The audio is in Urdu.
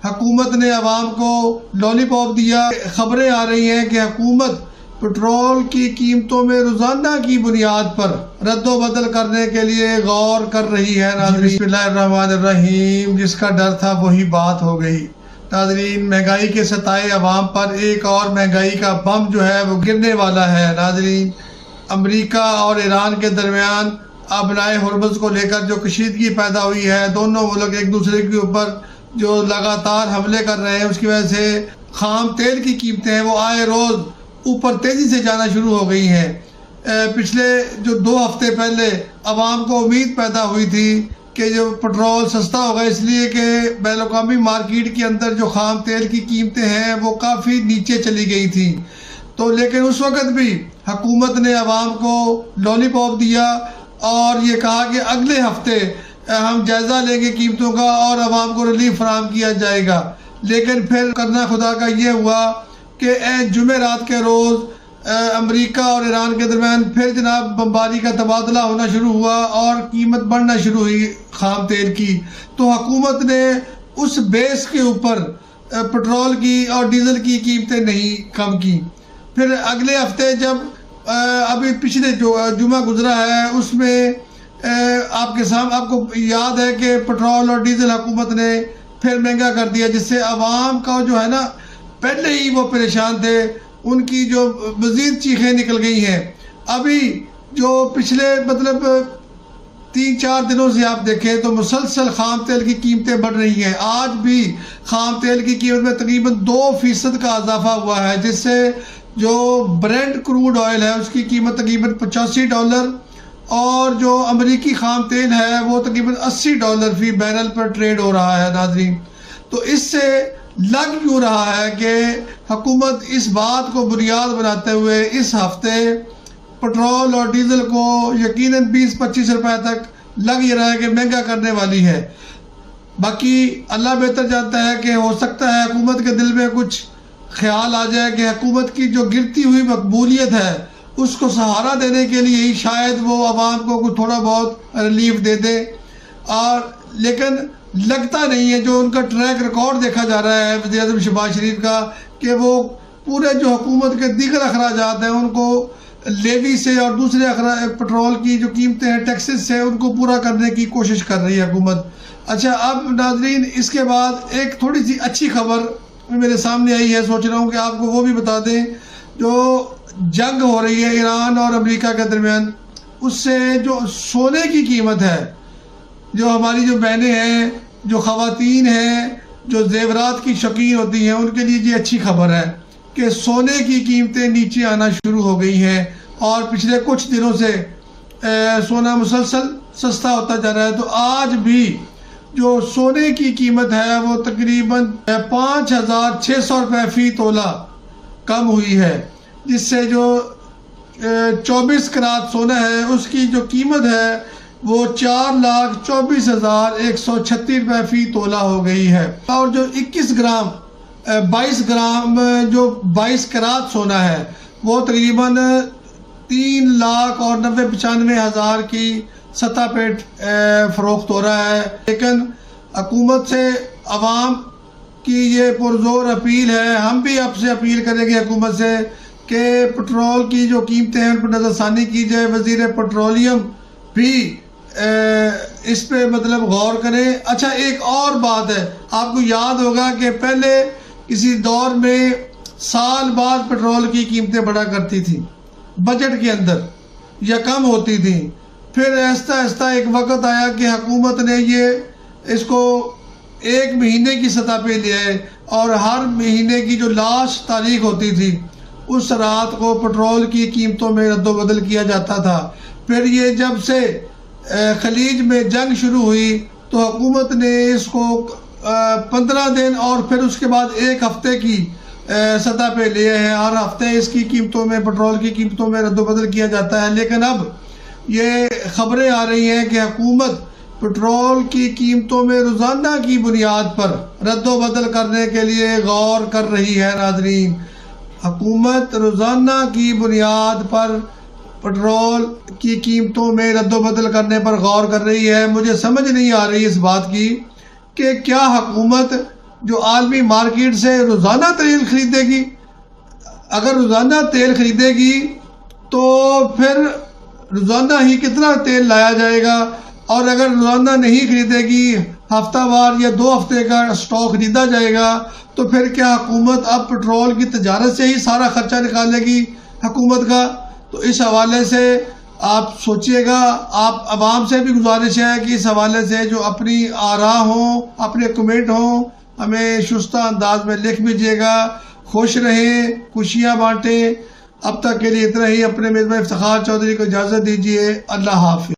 حکومت نے عوام کو لالی پاپ دیا۔ خبریں آ رہی ہیں کہ حکومت پٹرول کی قیمتوں میں روزانہ کی بنیاد پر رد و بدل کرنے کے لیے غور کر رہی ہے۔ ناظرین بسم اللہ الرحمن الرحیم، جس کا ڈر تھا وہی بات ہو گئی۔ ناظرین مہنگائی کے ستائے عوام پر ایک اور مہنگائی کا بم جو ہے وہ گرنے والا ہے۔ ناظرین امریکہ اور ایران کے درمیان ابنائے ہرمز کو لے کر جو کشیدگی پیدا ہوئی ہے، دونوں ملک ایک دوسرے کے اوپر جو لگاتار حملے کر رہے ہیں، اس کی وجہ سے خام تیل کی قیمتیں وہ آئے روز اوپر تیزی سے جانا شروع ہو گئی ہیں۔ پچھلے جو 2 ہفتے پہلے عوام کو امید پیدا ہوئی تھی کہ جو پٹرول سستا ہوگا، اس لیے کہ بین الاقوامی مارکیٹ کے اندر جو خام تیل کی قیمتیں ہیں وہ کافی نیچے چلی گئی تھیں، تو لیکن اس وقت بھی حکومت نے عوام کو لالی پاپ دیا اور یہ کہا کہ اگلے ہفتے ہم جائزہ لیں گے قیمتوں کا اور عوام کو ریلیف فراہم کیا جائے گا۔ لیکن پھر کرنا خدا کا یہ ہوا کہ جمعرات کے روز امریکہ اور ایران کے درمیان پھر جناب بمباری کا تبادلہ ہونا شروع ہوا اور قیمت بڑھنا شروع ہوئی خام تیل کی۔ تو حکومت نے اس بیس کے اوپر پٹرول کی اور ڈیزل کی قیمتیں نہیں کم کی۔ پھر اگلے ہفتے جب ابھی پچھلے جو جمعہ گزرا ہے، اس میں آپ کو یاد ہے کہ پٹرول اور ڈیزل حکومت نے پھر مہنگا کر دیا، جس سے عوام کا جو ہے نا پہلے ہی وہ پریشان تھے، ان کی جو مزید چیخیں نکل گئی ہیں۔ ابھی جو پچھلے 3-4 دنوں سے آپ دیکھیں تو مسلسل خام تیل کی قیمتیں بڑھ رہی ہیں۔ آج بھی خام تیل کی قیمت میں تقریباً 2% کا اضافہ ہوا ہے، جس سے جو برینٹ کروڈ آئل ہے اس کی قیمت تقریباً $85 اور جو امریکی خام تیل ہے وہ تقریباً $80 فی بیرل پر ٹریڈ ہو رہا ہے۔ ناظرین تو اس سے لگ یوں رہا ہے کہ حکومت اس بات کو بنیاد بناتے ہوئے اس ہفتے پٹرول اور ڈیزل کو یقیناً 20-25 روپے تک لگ یہ رہا ہے کہ مہنگا کرنے والی ہے۔ باقی اللہ بہتر جانتا ہے کہ ہو سکتا ہے حکومت کے دل میں کچھ خیال آ جائے کہ حکومت کی جو گرتی ہوئی مقبولیت ہے اس کو سہارا دینے کے لیے ہی شاید وہ عوام کو کچھ تھوڑا بہت ریلیف دے دے، اور لیکن لگتا نہیں ہے۔ جو ان کا ٹریک ریکارڈ دیکھا جا رہا ہے وزیر اعظم شہباز شریف کا، کہ وہ پورے جو حکومت کے دیگر اخراجات ہیں ان کو لیوی سے اور دوسرے پٹرول کی جو قیمتیں ہیں ٹیکسز سے ان کو پورا کرنے کی کوشش کر رہی ہے حکومت۔ اچھا اب ناظرین اس کے بعد ایک تھوڑی سی اچھی خبر میرے سامنے آئی ہے، سوچ رہا ہوں کہ آپ کو وہ بھی بتا دیں۔ جو جنگ ہو رہی ہے ایران اور امریکہ کے درمیان، اس سے جو سونے کی قیمت ہے، جو ہماری جو بہنیں ہیں، جو خواتین ہیں، جو زیورات کی شوقین ہوتی ہیں، ان کے لیے یہ اچھی خبر ہے کہ سونے کی قیمتیں نیچے آنا شروع ہو گئی ہیں اور پچھلے کچھ دنوں سے سونا مسلسل سستا ہوتا جا رہا ہے۔ تو آج بھی جو سونے کی قیمت ہے وہ تقریباً 5,600 روپے فی تولہ کم ہوئی ہے، جس سے جو 24 کراط سونا ہے اس کی جو قیمت ہے وہ 4,24,136 روپے فی تولہ ہو گئی ہے، اور جو 22 گرام جو 22 کراط سونا ہے وہ تقریباً 3,90,95,000 کی سطح پہ فروخت ہو رہا ہے۔ لیکن حکومت سے عوام کی یہ پرزور اپیل ہے، ہم بھی آپ سے اپیل کریں گے حکومت سے کہ پٹرول کی جو قیمتیں ہیں ان پر نظر ثانی کی جائے۔ وزیر پیٹرولیم بھی اس پہ غور کریں۔ اچھا ایک اور بات ہے، آپ کو یاد ہوگا کہ پہلے کسی دور میں سال بعد پٹرول کی قیمتیں بڑھا کرتی تھیں بجٹ کے اندر یا کم ہوتی تھیں، پھر آہستہ آہستہ ایک وقت آیا کہ حکومت نے اس کو 1 مہینے کی سطح پہ لیا ہے اور ہر مہینے کی جو لاسٹ تاریخ ہوتی تھی اس رات کو پٹرول کی قیمتوں میں رد و بدل کیا جاتا تھا۔ پھر یہ جب سے خلیج میں جنگ شروع ہوئی تو حکومت نے اس کو 15 دن اور پھر اس کے بعد 1 ہفتے کی سطح پہ لیے ہیں، ہر ہفتے اس کی قیمتوں میں پٹرول کی قیمتوں میں رد و بدل کیا جاتا ہے۔ لیکن اب یہ خبریں آ رہی ہیں کہ حکومت پٹرول کی قیمتوں میں روزانہ کی بنیاد پر رد و بدل کرنے کے لیے غور کر رہی ہے۔ ناظرین حکومت روزانہ کی بنیاد پر پٹرول کی قیمتوں میں رد و بدل کرنے پر غور کر رہی ہے۔ مجھے سمجھ نہیں آ رہی اس بات کی کہ کیا حکومت جو عالمی مارکیٹ سے روزانہ تیل خریدے گی، اگر روزانہ تیل خریدے گی تو پھر روزانہ ہی کتنا تیل لایا جائے گا، اور اگر روزانہ نہیں خریدے گی، ہفتہ وار یا 2 ہفتے کا سٹاک خریدا جائے گا، تو پھر کیا حکومت اب پٹرول کی تجارت سے ہی سارا خرچہ نکالے گی حکومت کا؟ تو اس حوالے سے آپ سوچئے گا. آپ عوام سے بھی گزارش ہے کہ اس حوالے سے جو اپنی آراء ہوں، اپنے کمنٹ ہوں، ہمیں شستہ انداز میں لکھ بھیجیے گا. خوش رہیں، خوشیاں بانٹیں. اب تک کے لیے اتنا ہی. اپنے میزبان افتخار چودھری کو اجازت دیجیے. اللہ حافظ.